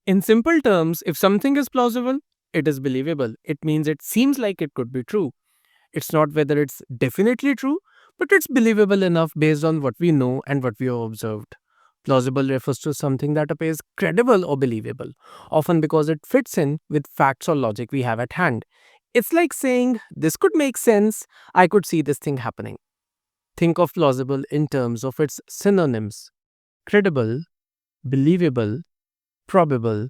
In simple terms, if something is plausible, it is believable. It means it seems like it could be true. It's not whether it's definitely true, but it's believable enough based on what we know and what we have observed. Plausible refers to something that appears credible or believable, often because it fits in with facts or logic we have at hand. It's like saying, this could make sense, I could see this thing happening. Think of plausible in terms of its synonyms: credible, believable, probable,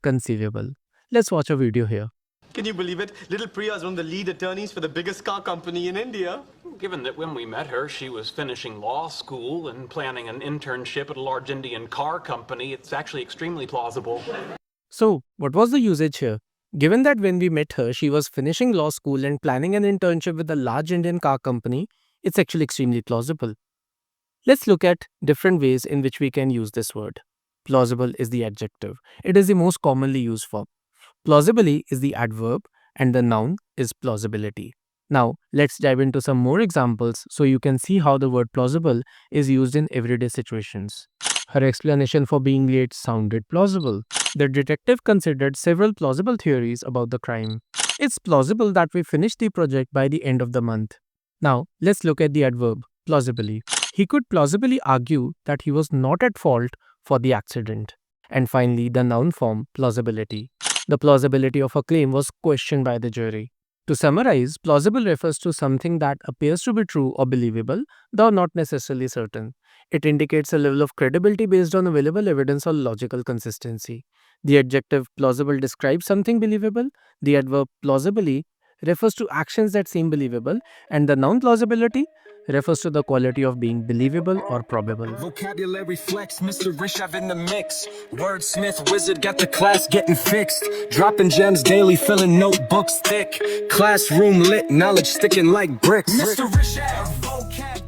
conceivable. Let's watch a video here. Can you believe it? Little Priya is one of the lead attorneys for the biggest car company in India. Given that when we met her, she was finishing law school and planning an internship at a large Indian car company, it's actually extremely plausible. So, what was the usage here? Given that when we met her, she was finishing law school and planning an internship with a large Indian car company, it's actually extremely plausible. Let's look at different ways in which we can use this word. Plausible is the adjective. It is the most commonly used form. Plausibly is the adverb, and the noun is plausibility. Now, let's dive into some more examples so you can see how the word plausible is used in everyday situations. Her explanation for being late sounded plausible. The detective considered several plausible theories about the crime. It's plausible that we finish the project by the end of the month. Now, let's look at the adverb, plausibly. He could plausibly argue that he was not at fault for the accident. And finally, the noun form, plausibility. The plausibility of a claim was questioned by the jury. To summarize, plausible refers to something that appears to be true or believable, though not necessarily certain. It indicates a level of credibility based on available evidence or logical consistency. The adjective plausible describes something believable. The adverb plausibly refers to actions that seem believable, and the noun plausibility refers to the quality of being believable or probable. Vocabulary flex, Mr. Rishav in the mix. Wordsmith wizard got the class getting fixed. Dropping gems daily, filling notebooks thick. Classroom lit, knowledge sticking like bricks. Mr. Rishav, vocab